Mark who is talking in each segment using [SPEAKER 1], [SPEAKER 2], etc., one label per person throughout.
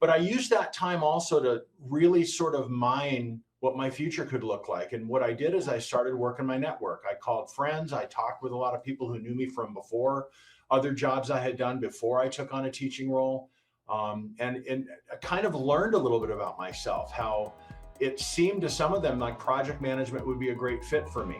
[SPEAKER 1] But I used that time also to really sort of mine what my future could look like. And what I did is I started working my network. I called friends. I talked with a lot of people who knew me from before, other jobs I had done before I took on a teaching role. And I kind of learned a little bit about myself, how it seemed to some of them like project management would be a great fit for me.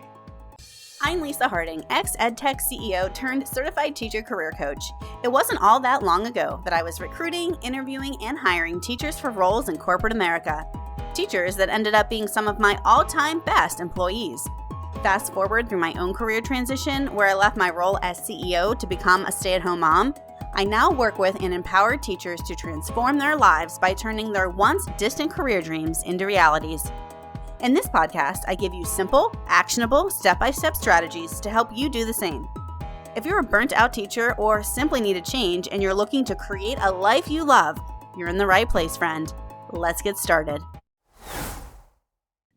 [SPEAKER 2] I'm Lisa Harding, ex-EdTech CEO turned certified teacher career coach. It wasn't all that long ago that I was recruiting, interviewing, and hiring teachers for roles in corporate America. Teachers that ended up being some of my all-time best employees. Fast forward through my own career transition, where I left my role as CEO to become a stay-at-home mom, I now work with and empower teachers to transform their lives by turning their once distant career dreams into realities. In this podcast, I give you simple, actionable, step-by-step strategies to help you do the same. If you're a burnt-out teacher or simply need a change and you're looking to create a life you love, you're in the right place, friend. Let's get started.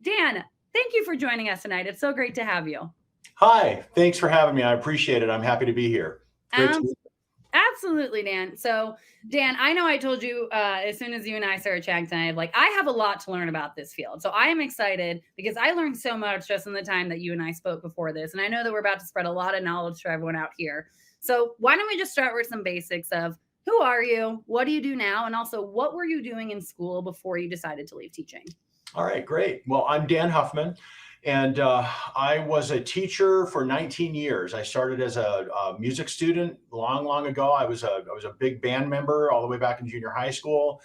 [SPEAKER 3] Dan, thank you for joining us tonight. It's so great to have you.
[SPEAKER 1] Hi, thanks for having me. I appreciate it. I'm happy to be here.
[SPEAKER 3] Absolutely, Dan. So, Dan, I know I told you as soon as you and I started chatting tonight, like I have a lot to learn about this field. So I am excited because I learned so much just in the time that you and I spoke before this. And I know that we're about to spread a lot of knowledge to everyone out here. So why don't we just start with some basics of who are you? What do you do now? And also, what were you doing in school before you decided to leave teaching?
[SPEAKER 1] All right, great. Well, I'm Dan Huffman. And I was a teacher for 19 years. I started as a music student long ago. I was a big band member all the way back in junior high school.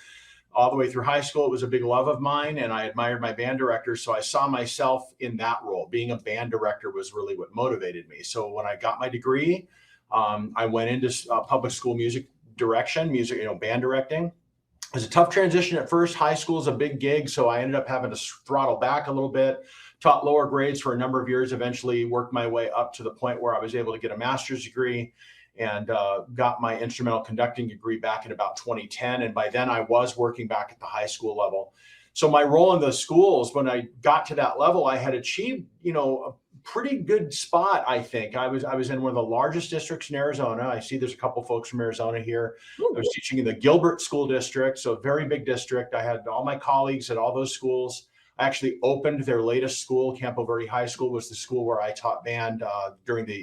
[SPEAKER 1] All the way through high school, it was a big love of mine, and I admired my band directors. So I saw myself in that role. Being a band director was really what motivated me. So when I got my degree, I went into public school music direction, band directing. It was a tough transition at first. High school is a big gig, so I ended up having to throttle back a little bit. Taught lower grades for a number of years, eventually worked my way up to the point where I was able to get a master's degree and got my instrumental conducting degree back in about 2010. And by then I was working back at the high school level. So my role in the schools, when I got to that level, I had achieved, a pretty good spot, I think. I was in one of the largest districts in Arizona. I see there's a couple folks from Arizona here. Ooh. I was teaching in the Gilbert School District, so a very big district. I had all my colleagues at all those schools. I actually opened their latest school. Campo Verde High School was the school where I taught band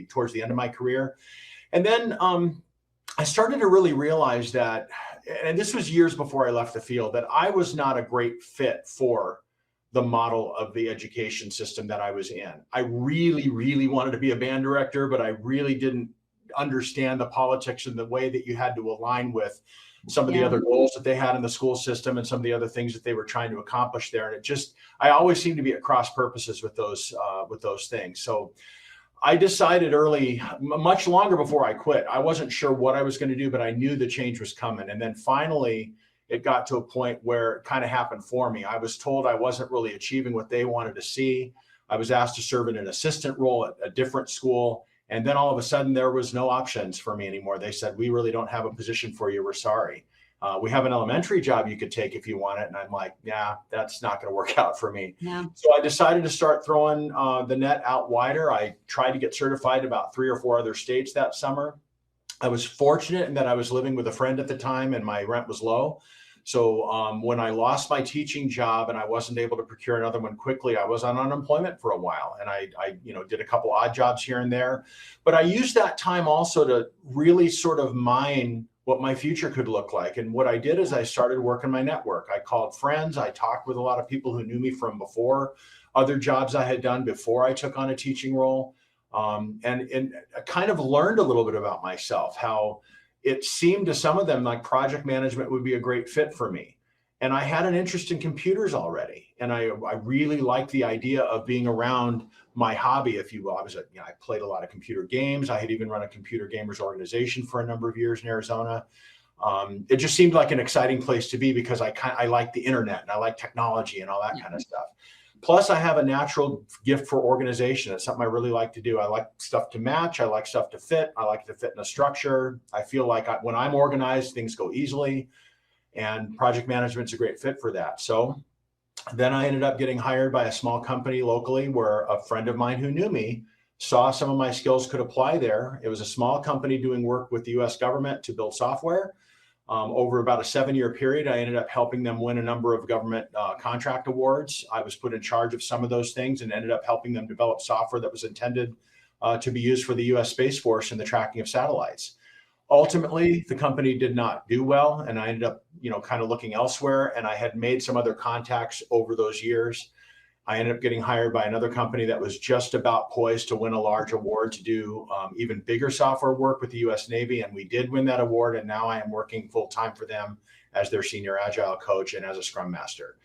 [SPEAKER 1] towards the end of my career. And then I started to really realize that, and this was years before I left the field, that I was not a great fit for the model of the education system that I was in. I really wanted to be a band director, but I really didn't understand the politics and the way that you had to align with some of the other goals that they had in the school system and some of the other things that they were trying to accomplish there. And I always seemed to be at cross purposes with those things. So I decided early, much longer before I quit. I wasn't sure what I was going to do, but I knew the change was coming. And then finally, it got to a point where it kind of happened for me. I was told I wasn't really achieving what they wanted to see. I was asked to serve in an assistant role at a different school. And then all of a sudden, there was no options for me anymore. They said, we really don't have a position for you. We're sorry. We have an elementary job you could take if you want it. And I'm like, yeah, that's not going to work out for me. Yeah. So I decided to start throwing the net out wider. I tried to get certified in about 3 or 4 other states that summer. I was fortunate in that I was living with a friend at the time and my rent was low. So when I lost my teaching job and I wasn't able to procure another one quickly, I was on unemployment for a while. And I did a couple odd jobs here and there. But I used that time also to really sort of mine what my future could look like. And what I did is I started working my network. I called friends. I talked with a lot of people who knew me from before, other jobs I had done before I took on a teaching role. And I kind of learned a little bit about myself, how it seemed to some of them like project management would be a great fit for me. And I had an interest in computers already. And I really liked the idea of being around my hobby, if you will. I played a lot of computer games. I had even run a computer gamers organization for a number of years in Arizona. It just seemed like an exciting place to be because I like the internet and I like technology and all that kind of stuff. Plus, I have a natural gift for organization. It's something I really like to do. I like stuff to match. I like stuff to fit. I like to fit in a structure. I feel like when I'm organized, things go easily. And project management's a great fit for that. So then I ended up getting hired by a small company locally where a friend of mine who knew me saw some of my skills could apply there. It was a small company doing work with the US government to build software. Over about a 7-year period, I ended up helping them win a number of government contract awards. I was put in charge of some of those things and ended up helping them develop software that was intended to be used for the U.S. Space Force in the tracking of satellites. Ultimately, the company did not do well, and I ended up, kind of looking elsewhere. And I had made some other contacts over those years. I ended up getting hired by another company that was just about poised to win a large award to do even bigger software work with the U.S. Navy. And we did win that award. And now I am working full time for them as their senior Agile coach and as a Scrum Master.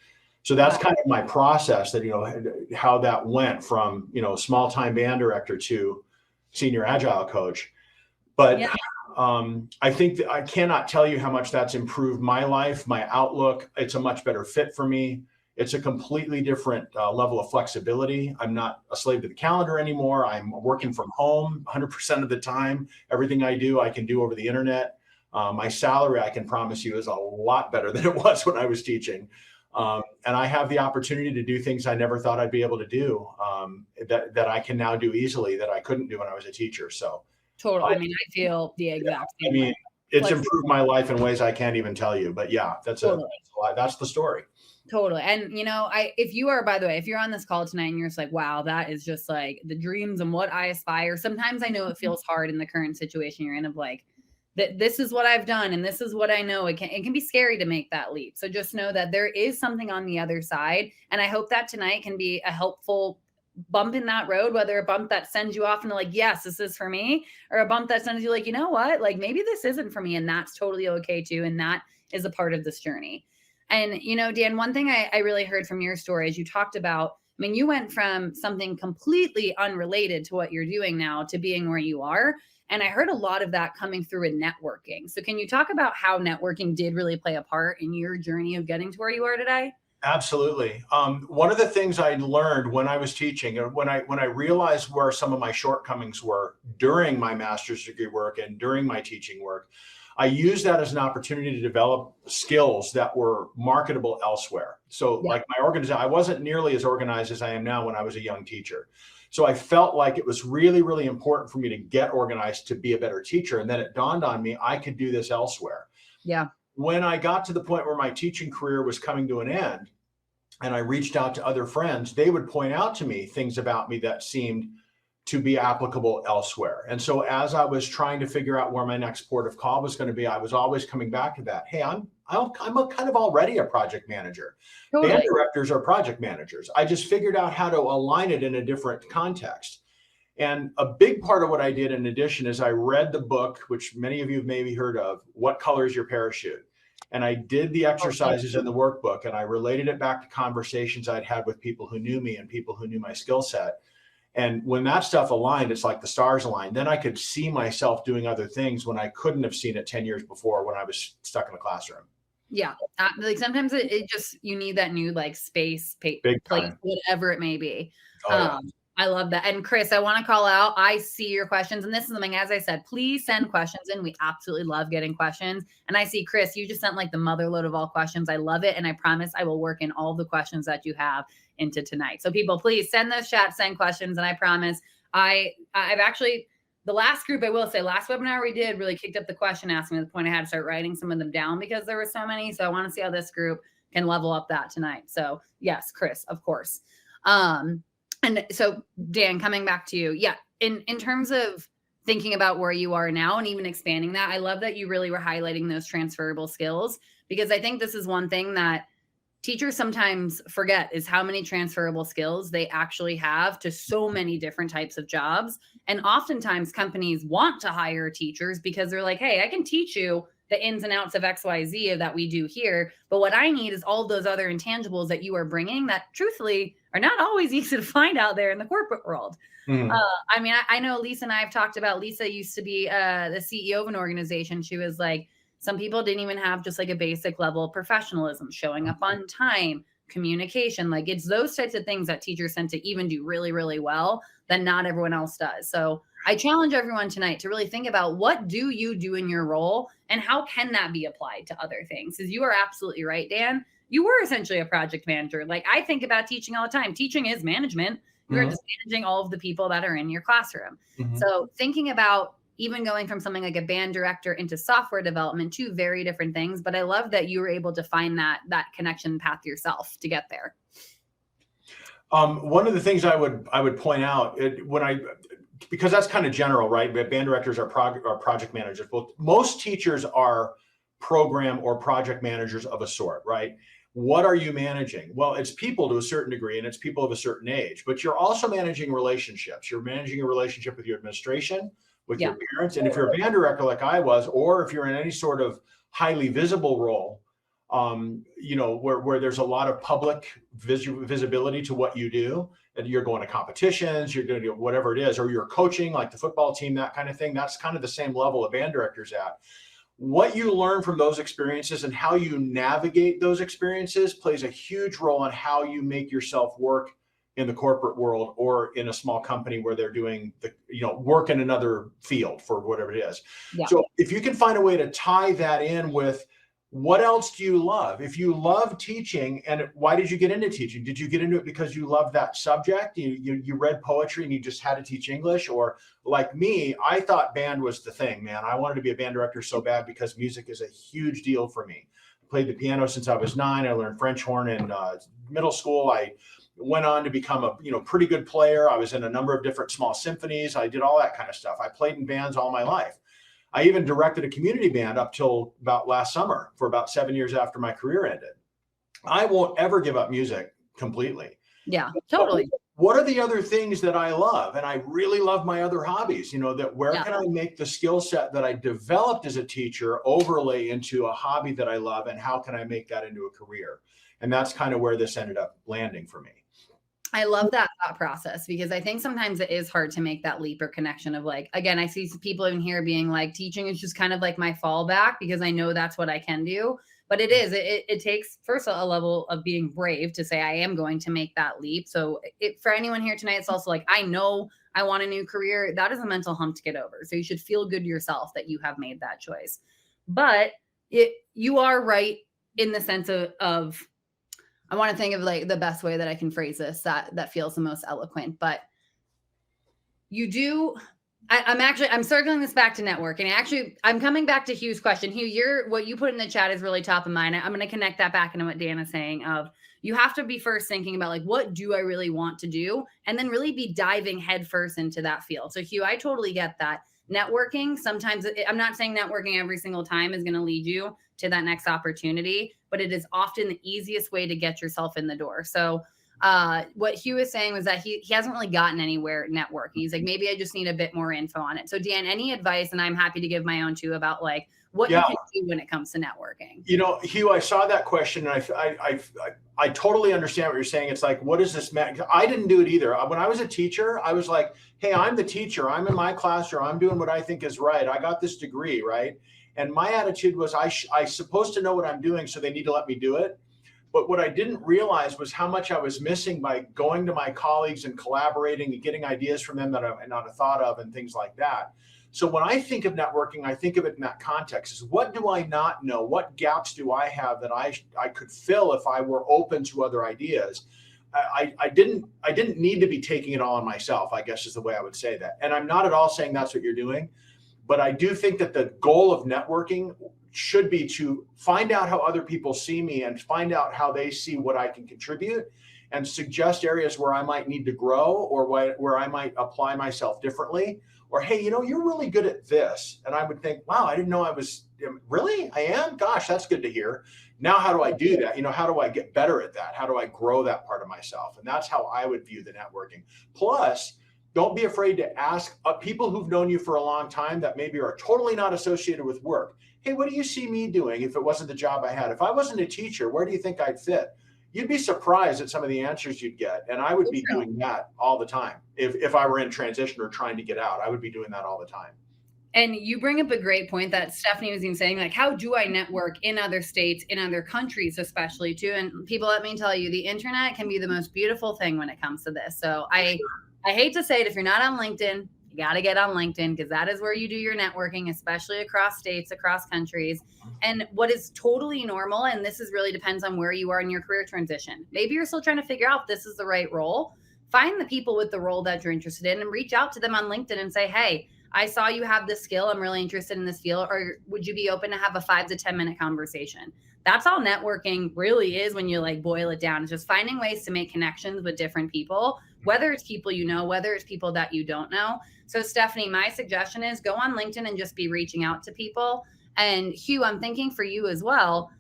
[SPEAKER 1] So that's kind of my process, that, how that went from, small time band director to senior Agile coach. But I think that I cannot tell you how much that's improved my life, my outlook. It's a much better fit for me. It's a completely different level of flexibility. I'm not a slave to the calendar anymore. I'm working from home 100% of the time. Everything I do, I can do over the internet. My salary, I can promise you, is a lot better than it was when I was teaching. And I have the opportunity to do things I never thought I'd be able to do, that I can now do easily that I couldn't do when I was a teacher. So
[SPEAKER 3] totally. I mean, I feel the exact same.
[SPEAKER 1] I mean, it's improved my life in ways I can't even tell you. But yeah, that's the story.
[SPEAKER 3] Totally. And if you are, by the way, if you're on this call tonight and you're just like, wow, that is just like the dreams and what I aspire. Sometimes I know it feels hard in the current situation you're in, of like, that this is what I've done and this is what I know. It can be scary to make that leap. So just know that there is something on the other side. And I hope that tonight can be a helpful bump in that road, whether a bump that sends you off into like, yes, this is for me, or a bump that sends you like, you know what, like maybe this isn't for me. And that's totally okay too. And that is a part of this journey. And, Dan, one thing I really heard from your story is you talked about, I mean, you went from something completely unrelated to what you're doing now to being where you are. And I heard a lot of that coming through in networking. So can you talk about how networking did really play a part in your journey of getting to where you are today?
[SPEAKER 1] Absolutely. One of the things I learned when I was teaching, and when I realized where some of my shortcomings were during my master's degree work and during my teaching work, I used that as an opportunity to develop skills that were marketable elsewhere. So like my organization, I wasn't nearly as organized as I am now when I was a young teacher. So I felt like it was really, really important for me to get organized to be a better teacher. And then it dawned on me, I could do this elsewhere.
[SPEAKER 3] Yeah.
[SPEAKER 1] When I got to the point where my teaching career was coming to an end and I reached out to other friends, they would point out to me things about me that seemed to be applicable elsewhere. And so as I was trying to figure out where my next port of call was going to be, I was always coming back to that. Hey, I'm kind of already a project manager. Totally. Band directors are project managers. I just figured out how to align it in a different context. And a big part of what I did in addition is I read the book, which many of you have maybe heard of, What Color is Your Parachute? And I did the exercises in the workbook and I related it back to conversations I'd had with people who knew me and people who knew my skill set. And when that stuff aligned, it's like the stars aligned. Then I could see myself doing other things when I couldn't have seen it 10 years before when I was stuck in the classroom.
[SPEAKER 3] Yeah. Like sometimes it just, you need that new like space, place, whatever it may be. I love that. And Chris, I want to call out, I see your questions. And this is something, as I said, please send questions in. We absolutely love getting questions. And I see, Chris, you just sent like the motherload of all questions. I love it. And I promise I will work in all the questions that you have into tonight. So people, please send those chats, send questions. And I promise I've actually, the last group, I will say, last webinar we did really kicked up the question asking to the point I had to start writing some of them down because there were so many. So I want to see how this group can level up that tonight. So yes, Chris, of course. And so Dan, coming back to you. Yeah. In terms of thinking about where you are now and even expanding that, I love that you really were highlighting those transferable skills, because I think this is one thing that teachers sometimes forget is how many transferable skills they actually have to so many different types of jobs. And oftentimes companies want to hire teachers because they're like, hey, I can teach you the ins and outs of XYZ that we do here. But what I need is all those other intangibles that you are bringing that truthfully are not always easy to find out there in the corporate world. I mean, I know Lisa and I have talked about, Lisa used to be the CEO of an organization. She was like, some people didn't even have just like a basic level of professionalism, showing up on time, communication. Like it's those types of things that teachers tend to even do really, really well that not everyone else does. So I challenge everyone tonight to really think about what do you do in your role and how can that be applied to other things? Because you are absolutely right, Dan. You were essentially a project manager. Like I think about teaching all the time. Teaching is management. You're just managing all of the people that are in your classroom. So thinking about, even going from something like a band director into software development, two very different things. But I love that you were able to find that connection path yourself to get there.
[SPEAKER 1] One of the things I would point out because that's kind of general, right? Band directors are project managers. Well, most teachers are program or project managers of a sort, right? What are you managing? Well, it's people to a certain degree, and it's people of a certain age, but you're also managing relationships. You're managing a relationship with your administration, with your parents. And if you're a band director like I was, or if you're in any sort of highly visible role, where there's a lot of public visibility to what you do, and you're going to competitions, you're doing whatever it is, or you're coaching like the football team, that kind of thing. That's kind of the same level a band director's at. What you learn from those experiences and how you navigate those experiences plays a huge role in how you make yourself work in the corporate world or in a small company where they're doing work in another field for whatever it is. Yeah. So if you can find a way to tie that in with what else do you love? If you love teaching, and why did you get into teaching? Did you get into it because you love that subject? You read poetry and you just had to teach English? Or like me, I thought band was the thing, man. I wanted to be a band director so bad because music is a huge deal for me. I played the piano since I was 9. I learned French horn in middle school. I went on to become a pretty good player. I was in a number of different small symphonies. I did all that kind of stuff. I played in bands all my life. I even directed a community band up till about last summer for about 7 years after my career ended. I won't ever give up music completely.
[SPEAKER 3] Yeah, totally.
[SPEAKER 1] But what are the other things that I love? And I really love my other hobbies, that where can I make the skill set that I developed as a teacher overlay into a hobby that I love, and how can I make that into a career? And that's kind of where this ended up landing for me.
[SPEAKER 3] I love that thought process, because I think sometimes it is hard to make that leap or connection of like, again, I see people in here being like, teaching is just kind of like my fallback because I know that's what I can do. But it takes first a level of being brave to say, I am going to make that leap. So for anyone here tonight, it's also like, I know I want a new career. That is a mental hump to get over. So you should feel good yourself that you have made that choice. But you are right in the sense of I want to think of like the best way that I can phrase this that feels the most eloquent, but you do. I'm circling this back to networking. I'm coming back to Hugh's question. Hugh, what you put in the chat is really top of mind. I'm going to connect that back into what Dan is saying of you have to be first thinking about like, what do I really want to do? And then really be diving headfirst into that field. So Hugh, I totally get that. Networking, sometimes I'm not saying networking every single time is going to lead you to that next opportunity, but it is often the easiest way to get yourself in the door. So what Hugh is saying was that he hasn't really gotten anywhere networking. He's like, maybe I just need a bit more info on it. So Dan, any advice, and I'm happy to give my own too, about like what you can do when it comes to networking?
[SPEAKER 1] Hugh, I saw that question and I totally understand what you're saying. It's like, what does this mean? I didn't do it either. When I was a teacher, I was like, hey, I'm the teacher. I'm in my classroom. I'm doing what I think is right. I got this degree, right? And my attitude was I'm supposed to know what I'm doing, so they need to let me do it. But what I didn't realize was how much I was missing by going to my colleagues and collaborating and getting ideas from them that I not have thought of and things like that. So when I think of networking, I think of it in that context. Is what do I not know? What gaps do I have that I could fill if I were open to other ideas? I didn't need to be taking it all on myself, I guess is the way I would say that. And I'm not at all saying that's what you're doing, but I do think that the goal of networking should be to find out how other people see me and find out how they see what I can contribute and suggest areas where I might need to grow or where I might apply myself differently. Or, hey, you're really good at this. And I would think, wow, I didn't know I was, really? I am? Gosh, that's good to hear. Now, how do I do that? How do I get better at that? How do I grow that part of myself? And that's how I would view the networking. Plus, don't be afraid to ask people who've known you for a long time that maybe are totally not associated with work. Hey, what do you see me doing if it wasn't the job I had? If I wasn't a teacher, where do you think I'd fit? You'd be surprised at some of the answers you'd get. And I would be doing that all the time. If I were in transition or trying to get out, I would be doing that all the time.
[SPEAKER 3] And you bring up a great point that Stephanie was even saying, like, how do I network in other states, in other countries, especially too? And people, let me tell you, the internet can be the most beautiful thing when it comes to this. So I hate to say it, if you're not on LinkedIn, you got to get on LinkedIn because that is where you do your networking, especially across states, across countries. And what is totally normal, and this really depends on where you are in your career transition. Maybe you're still trying to figure out if this is the right role. Find the people with the role that you're interested in and reach out to them on LinkedIn and say, hey, I saw you have this skill. I'm really interested in this field. Or would you be open to have a 5 to 10 minute conversation? That's all networking really is when you like boil it down. It's just finding ways to make connections with different people, whether it's people you know, whether it's people that you don't know. So Stephanie, my suggestion is go on LinkedIn and just be reaching out to people. And Hugh, I'm thinking for you as well,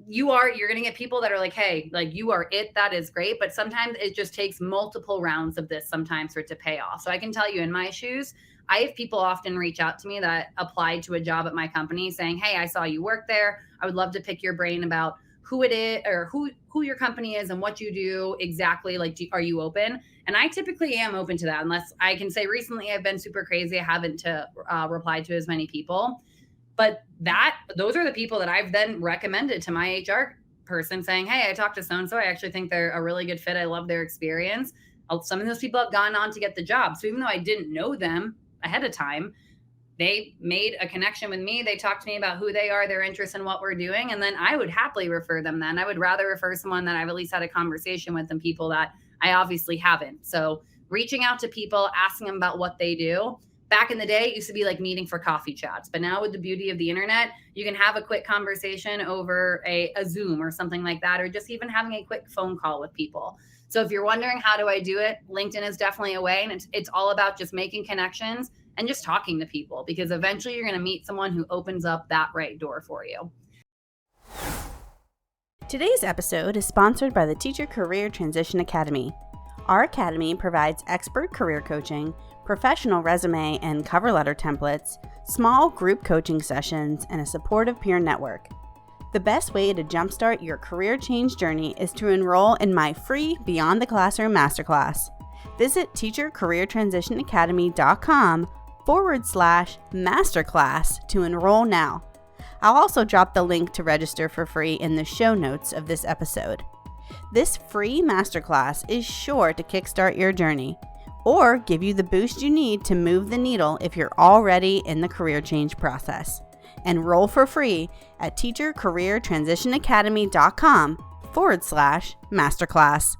[SPEAKER 3] you're going to get people that are like, hey, like you are it. That is great. But sometimes it just takes multiple rounds of this sometimes for it to pay off. So I can tell you in my shoes, I have people often reach out to me that applied to a job at my company saying, hey, I saw you work there. I would love to pick your brain about who it is or who your company is and what you do exactly. Like, are you open? And I typically am open to that, unless I can say recently I've been super crazy. I haven't replied to as many people. But those are the people that I've then recommended to my HR person saying, hey, I talked to so-and-so. I actually think they're a really good fit. I love their experience. Some of those people have gone on to get the job. So even though I didn't know them ahead of time, they made a connection with me. They talked to me about who they are, their interests in what we're doing. And then I would happily refer them then. I would rather refer someone that I've at least had a conversation with than people that I obviously haven't. So reaching out to people, asking them about what they do. Back in the day, it used to be like meeting for coffee chats. But now with the beauty of the internet, you can have a quick conversation over a Zoom or something like that, or just even having a quick phone call with people. So if you're wondering, how do I do it? LinkedIn is definitely a way. And it's all about just making connections and just talking to people, because eventually you're going to meet someone who opens up that right door for you.
[SPEAKER 2] Today's episode is sponsored by the Teacher Career Transition Academy. Our academy provides expert career coaching, professional resume and cover letter templates, small group coaching sessions, and a supportive peer network. The best way to jumpstart your career change journey is to enroll in my free Beyond the Classroom Masterclass. Visit teachercareertransitionacademy.com/masterclass to enroll now. I'll also drop the link to register for free in the show notes of this episode. This free masterclass is sure to kickstart your journey or give you the boost you need to move the needle if you're already in the career change process. Enroll for free at teachercareertransitionacademy.com/masterclass.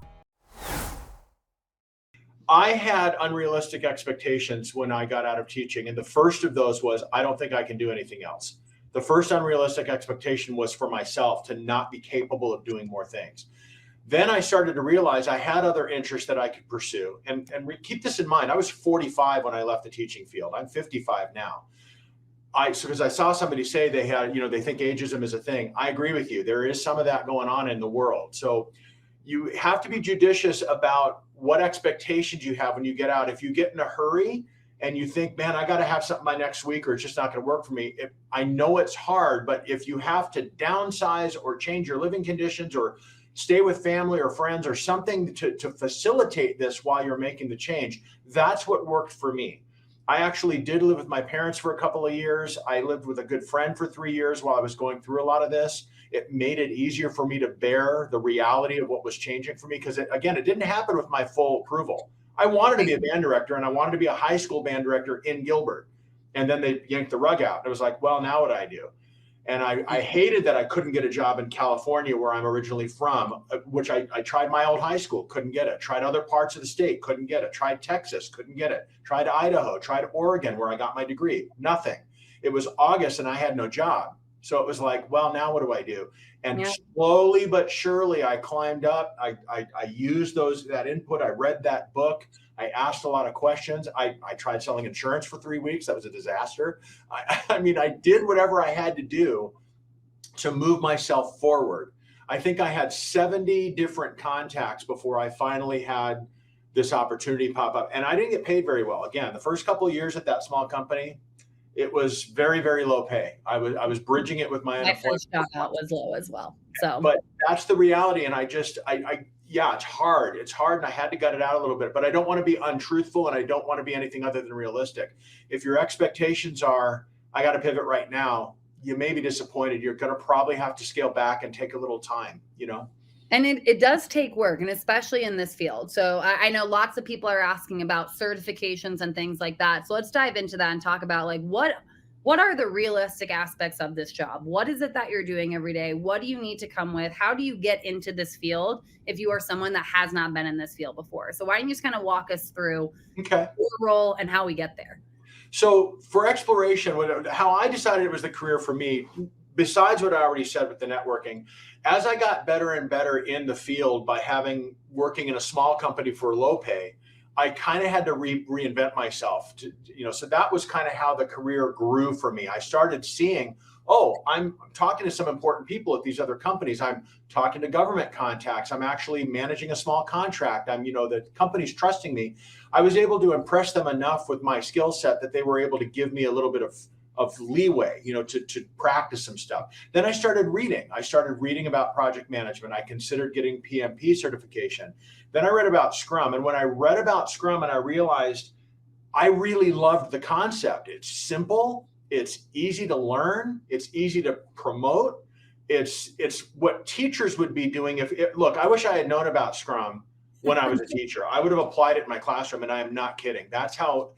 [SPEAKER 1] I had unrealistic expectations when I got out of teaching. And the first of those was, I don't think I can do anything else. The first unrealistic expectation was for myself to not be capable of doing more things. Then I started to realize I had other interests that I could pursue. And keep this in mind, I was 45 when I left the teaching field. I'm 55 now. Because I saw somebody say they had, they think ageism is a thing. I agree with you. There is some of that going on in the world. So you have to be judicious about what expectations you have when you get out. If you get in a hurry and you think, man, I got to have something by next week or it's just not going to work for me. I know it's hard, but if you have to downsize or change your living conditions or stay with family or friends or something to facilitate this while you're making the change, that's what worked for me. I actually did live with my parents for a couple of years. I lived with a good friend for 3 years while I was going through a lot of this. It made it easier for me to bear the reality of what was changing for me, because it didn't happen with my full approval. I wanted to be a band director, and I wanted to be a high school band director in Gilbert. And then they yanked the rug out. It was like, well, now what do I do? And I hated that I couldn't get a job in California, where I'm originally from, which I tried my old high school, couldn't get it. Tried other parts of the state, couldn't get it. Tried Texas, couldn't get it. Tried Idaho, tried Oregon, where I got my degree, nothing. It was August and I had no job. So it was like, well, now what do I do? And slowly but surely I climbed up. I used that input. I read that book. I asked a lot of questions. I tried selling insurance for 3 weeks. That was a disaster. I did whatever I had to do to move myself forward. I think I had 70 different contacts before I finally had this opportunity pop up. And I didn't get paid very well. Again, the first couple of years at that small company, it was very, very low pay. I was bridging it with my
[SPEAKER 3] first job out was low as well. So,
[SPEAKER 1] but that's the reality. And it's hard. It's hard. And I had to gut it out a little bit, but I don't want to be untruthful and I don't want to be anything other than realistic. If your expectations are, I got to pivot right now, you may be disappointed. You're going to probably have to scale back and take a little time,
[SPEAKER 3] And it does take work, and especially in this field. So I know lots of people are asking about certifications and things like that. So let's dive into that and talk about like what are the realistic aspects of this job? What is it that you're doing every day? What do you need to come with? How do you get into this field if you are someone that has not been in this field before? So why don't you just kind of walk us through your role and how we get there?
[SPEAKER 1] So for exploration, how I decided it was the career for me, besides what I already said with the networking, as I got better and better in the field by working in a small company for low pay, I kind of had to reinvent myself so that was kind of how the career grew for me. I started seeing, oh, I'm talking to some important people at these other companies. I'm talking to government contacts. I'm actually managing a small contract. The company's trusting me. I was able to impress them enough with my skill set that they were able to give me a little bit of leeway, to practice some stuff. Then I started reading about project management. I considered getting PMP certification. Then I read about Scrum. And when I read about Scrum and I realized I really loved the concept. It's simple. It's easy to learn. It's easy to promote. It's what teachers would be doing. Look, I wish I had known about Scrum when I was a teacher. I would have applied it in my classroom, and I am not kidding. That's how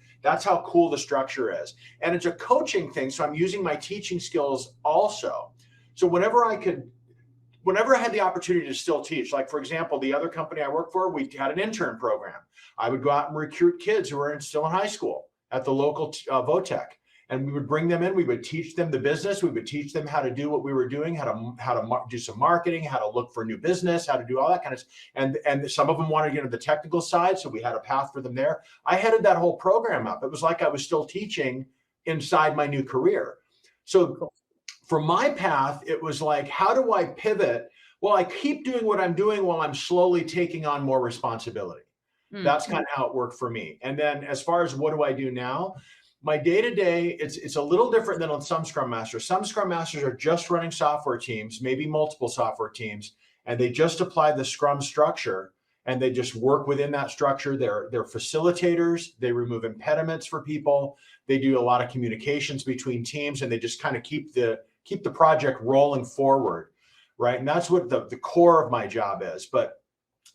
[SPEAKER 1] cool the structure is. And it's a coaching thing. So I'm using my teaching skills also. So whenever I had the opportunity to still teach, like for example, the other company I worked for, we had an intern program. I would go out and recruit kids who were still in high school at the local VOTEC. And we would bring them in. We would teach them the business. We would teach them how to do what we were doing, how to do some marketing, how to look for new business, how to do all that kind of stuff. And some of them wanted to get into the technical side, so we had a path for them there. I headed that whole program up. It was like I was still teaching inside my new career. So for my path, it was like, how do I pivot? Well, I keep doing what I'm doing while I'm slowly taking on more responsibility. That's kind of how it worked for me. And then as far as what do I do now? My day-to-day, it's a little different than on some Scrum Masters. Some Scrum Masters are just running software teams, maybe multiple software teams, and they just apply the Scrum structure and they just work within that structure. They're facilitators. They remove impediments for people. They do a lot of communications between teams, and they just kind of keep the project rolling forward, right? And that's what the core of my job is. But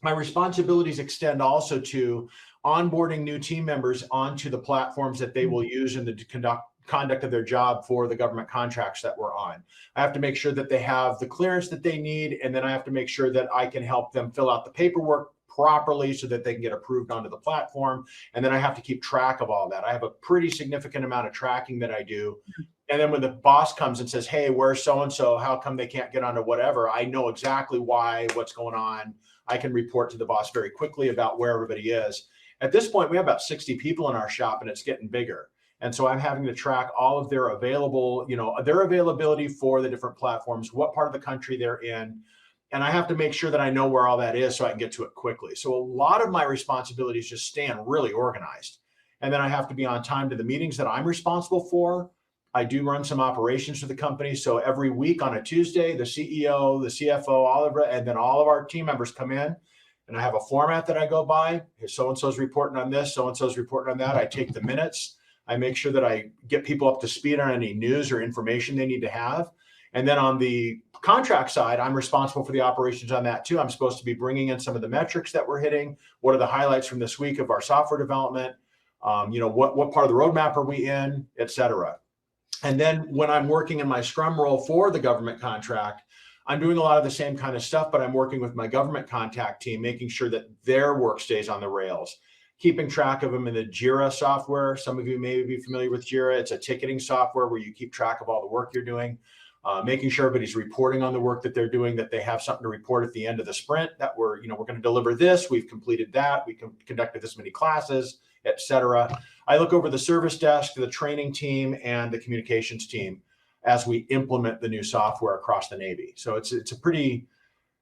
[SPEAKER 1] my responsibilities extend also to onboarding new team members onto the platforms that they will use in the conduct of their job for the government contracts that we're on. I have to make sure that they have the clearance that they need, and then I have to make sure that I can help them fill out the paperwork properly so that they can get approved onto the platform. And then I have to keep track of all that. I have a pretty significant amount of tracking that I do. And then when the boss comes and says, hey, where's so-and-so? How come they can't get onto whatever? I know exactly what's going on. I can report to the boss very quickly about where everybody is. At this point, we have about 60 people in our shop, and it's getting bigger. And so I'm having to track all of their their availability for the different platforms, what part of the country they're in. And I have to make sure that I know where all that is so I can get to it quickly. So a lot of my responsibilities just staying really organized. And then I have to be on time to the meetings that I'm responsible for. I do run some operations for the company. So every week on a Tuesday, the CEO, the CFO, and then all of our team members come in. And I have a format that I go by. So-and-so's reporting on this, so-and-so's reporting on that. I take the minutes. I make sure that I get people up to speed on any news or information they need to have. And then on the contract side, I'm responsible for the operations on that too. I'm supposed to be bringing in some of the metrics that we're hitting. What are the highlights from this week of our software development? What part of the roadmap are we in, et cetera. And then when I'm working in my Scrum role for the government contract, I'm doing a lot of the same kind of stuff, but I'm working with my government contact team, making sure that their work stays on the rails, keeping track of them in the Jira software. Some of you may be familiar with Jira. It's a ticketing software where you keep track of all the work you're doing, making sure everybody's reporting on the work that they're doing, that they have something to report at the end of the sprint, that we're going to deliver this, we've completed that, we conducted this many classes, et cetera. I look over the service desk, the training team, and the communications team as we implement the new software across the Navy. So it's a pretty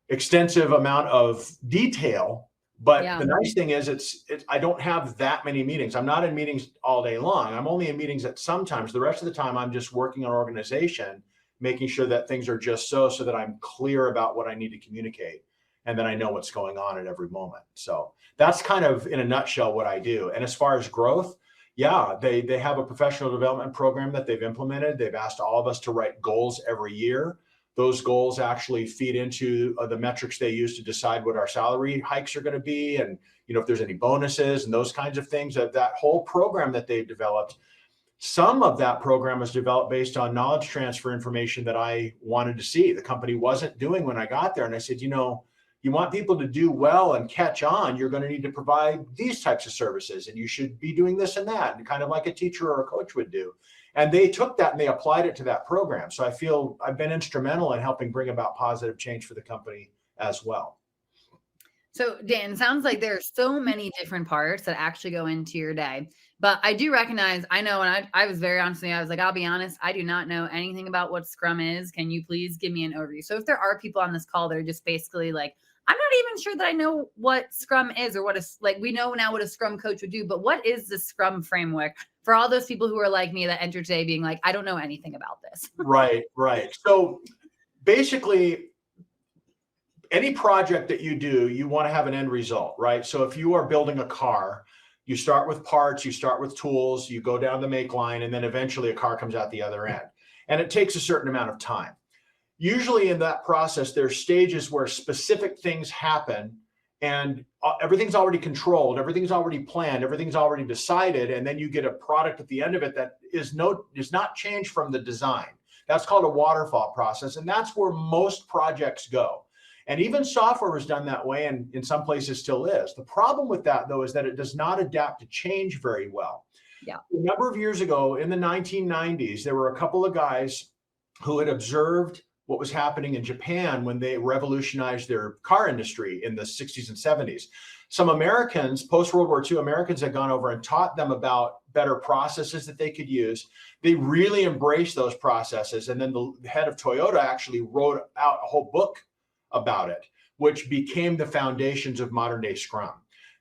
[SPEAKER 1] extensive amount of detail, but The nice thing is I don't have that many meetings. I'm not in meetings all day long. I'm only in meetings at sometimes. The rest of the time I'm just working on organization, making sure that things are just so that I'm clear about what I need to communicate, and then I know what's going on at every moment. So that's kind of in a nutshell what I do. And as far as growth, they have a professional development program that they've implemented. They've asked all of us to write goals every year. Those goals actually feed into the metrics they use to decide what our salary hikes are going to be, and if there's any bonuses and those kinds of things. That whole program that they've developed, some of that program was developed based on knowledge transfer information that I wanted to see the company wasn't doing when I got there. And I said, You want people to do well and catch on, you're going to need to provide these types of services, and you should be doing this and that, and kind of like a teacher or a coach would do. And they took that and they applied it to that program. So I feel I've been instrumental in helping bring about positive change for the company as well.
[SPEAKER 3] So, Dan, sounds like there are so many different parts that actually go into your day. But I do recognize, I know, and I was very honest with you. I was like, I'll be honest, I do not know anything about what Scrum is. Can you please give me an overview? So if there are people on this call that are just basically like, I'm not even sure that I know what Scrum is, or we know now what a Scrum coach would do, but what is the Scrum framework for all those people who are like me that enter today being like, I don't know anything about this?
[SPEAKER 1] Right. So basically, any project that you do, you want to have an end result, right? So if you are building a car, you start with parts, you start with tools, you go down the make line, and then eventually a car comes out the other end. And it takes a certain amount of time. Usually in that process, there's stages where specific things happen and everything's already controlled, everything's already planned, everything's already decided, and then you get a product at the end of it that is not changed from the design. That's called a waterfall process, and that's where most projects go. And even software was done that way, and in some places still is. The problem with that, though, is that it does not adapt to change very well.
[SPEAKER 3] Yeah.
[SPEAKER 1] A number of years ago, in the 1990s, there were a couple of guys who had observed what was happening in Japan when they revolutionized their car industry in the 60s and 70s. Some Americans, post-World War II, Americans had gone over and taught them about better processes that they could use. They really embraced those processes. And then the head of Toyota actually wrote out a whole book about it, which became the foundations of modern day Scrum.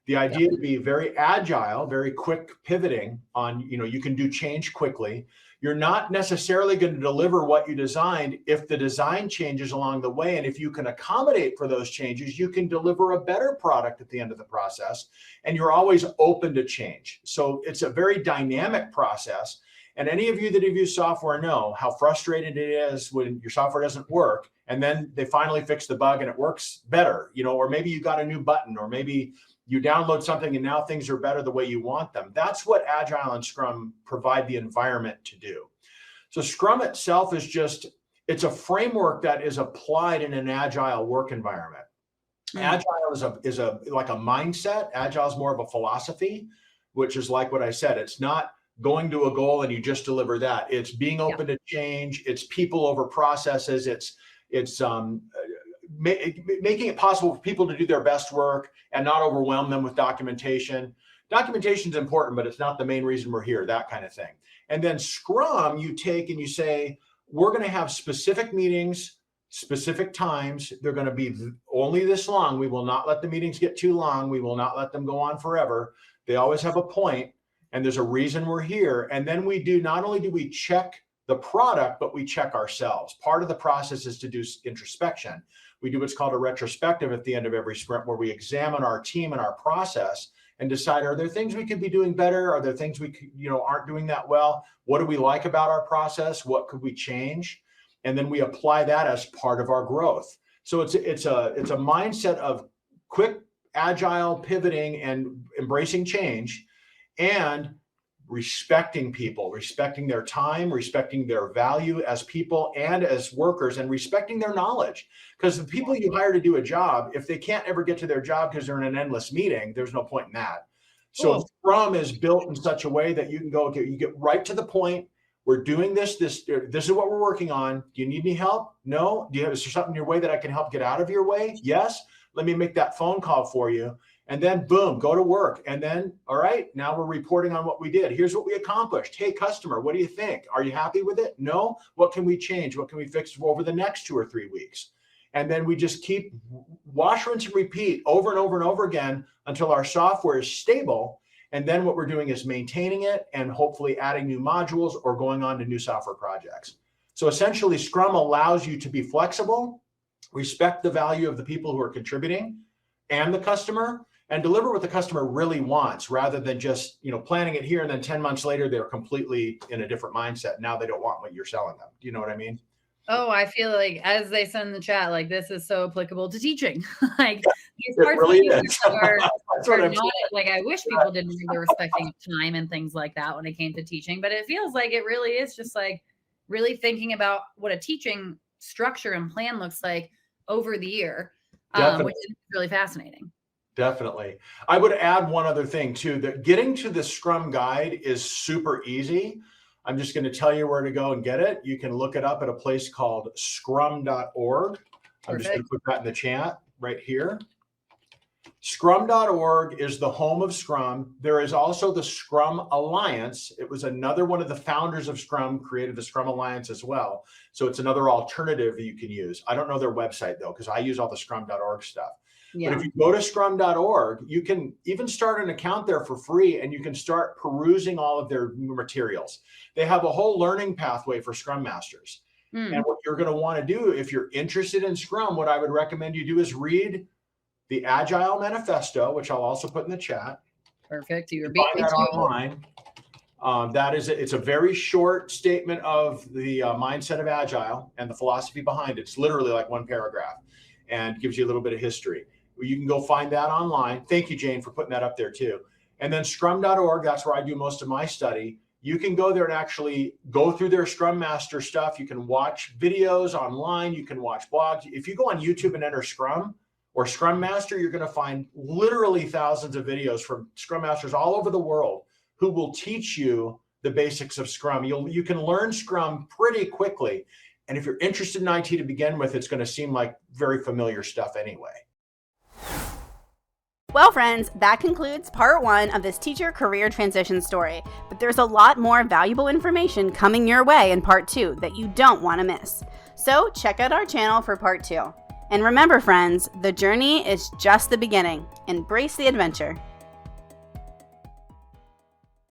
[SPEAKER 1] The idea to be very agile, very quick pivoting on, you can do change quickly. You're not necessarily going to deliver what you designed if the design changes along the way. And if you can accommodate for those changes, you can deliver a better product at the end of the process. And you're always open to change. So it's a very dynamic process. And any of you that have used software know how frustrating it is when your software doesn't work, and then they finally fix the bug and it works better, or maybe you got a new button, or maybe you download something and now things are better the way you want them. That's what Agile and Scrum provide the environment to do. So Scrum itself it's a framework that is applied in an Agile work environment. Agile is like a mindset. Agile is more of a philosophy, which is like what I said. It's not going to a goal and you just deliver that. It's being open to change. It's people over processes. It's making it possible for people to do their best work and not overwhelm them with documentation. Documentation is important, but it's not the main reason we're here, that kind of thing. And then Scrum, you take and you say, we're going to have specific meetings, specific times. They're going to be only this long. We will not let the meetings get too long. We will not let them go on forever. They always have a point, and there's a reason we're here. And then not only do we check the product, but we check ourselves. Part of the process is to do introspection. We do what's called a retrospective at the end of every sprint, where we examine our team and our process and decide, are there things we could be doing better? Are there things we aren't doing that well? What do we like about our process? What could we change? And then we apply that as part of our growth. So it's a mindset of quick, agile pivoting and embracing change, and respecting people, respecting their time, respecting their value as people and as workers, and respecting their knowledge. Because the people you hire to do a job, if they can't ever get to their job because they're in an endless meeting, there's no point in that. So Scrum is built in such a way that you can go, okay, you get right to the point. We're doing this is what we're working on. Do you need any help? No. Is there something in your way that I can help get out of your way? Yes. Let me make that phone call for you. And then boom, go to work. And then, all right, now we're reporting on what we did. Here's what we accomplished. Hey, customer, what do you think? Are you happy with it? No. What can we change? What can we fix over the next 2 or 3 weeks? And then we just keep wash, rinse, and repeat over and over and over again until our software is stable. And then what we're doing is maintaining it and hopefully adding new modules or going on to new software projects. So essentially, Scrum allows you to be flexible, respect the value of the people who are contributing and the customer, and deliver what the customer really wants, rather than just planning it here and then 10 months later they're completely in a different mindset. Now they don't want what you're selling them. Do you know what I mean?
[SPEAKER 3] Oh, I feel like, as they said in the chat, like this is so applicable to teaching. Like these
[SPEAKER 1] It
[SPEAKER 3] parts
[SPEAKER 1] really
[SPEAKER 3] of
[SPEAKER 1] is.
[SPEAKER 3] are
[SPEAKER 1] That's what I'm
[SPEAKER 3] not
[SPEAKER 1] saying.
[SPEAKER 3] like, I wish people didn't do the respecting of time and things like that when it came to teaching, but it feels like it really is just like really thinking about what a teaching structure and plan looks like over the year. which is really fascinating.
[SPEAKER 1] Definitely. I would add one other thing too, that getting to the Scrum guide is super easy. I'm just going to tell you where to go and get it. You can look it up at a place called scrum.org. I'm just going to put that in the chat right here. Scrum.org is the home of Scrum. There is also the Scrum Alliance. It was another one of the founders of Scrum created the Scrum Alliance as well. So it's another alternative that you can use. I don't know their website though, because I use all the scrum.org stuff. Yeah. But if you go to scrum.org, you can even start an account there for free and you can start perusing all of their materials. They have a whole learning pathway for Scrum Masters. And what you're going to want to do if you're interested in Scrum, what I would recommend you do is read the Agile Manifesto, which I'll also put in the chat.
[SPEAKER 3] Perfect. You
[SPEAKER 1] find that online. It's a very short statement of the mindset of Agile and the philosophy behind it. It's literally like one paragraph and gives you a little bit of history. You can go find that online. Thank you, Jane, for putting that up there too. And then scrum.org, that's where I do most of my study. You can go there and actually go through their Scrum Master stuff. You can watch videos online. You can watch blogs. If you go on YouTube and enter Scrum or Scrum Master, you're going to find literally thousands of videos from Scrum Masters all over the world who will teach you the basics of Scrum. You can learn Scrum pretty quickly. And if you're interested in IT to begin with, it's going to seem like very familiar stuff anyway.
[SPEAKER 2] Well, friends, that concludes part 1 of this teacher career transition story. But there's a lot more valuable information coming your way in part 2 that you don't want to miss. So check out our channel for part 2. And remember, friends, the journey is just the beginning. Embrace the adventure.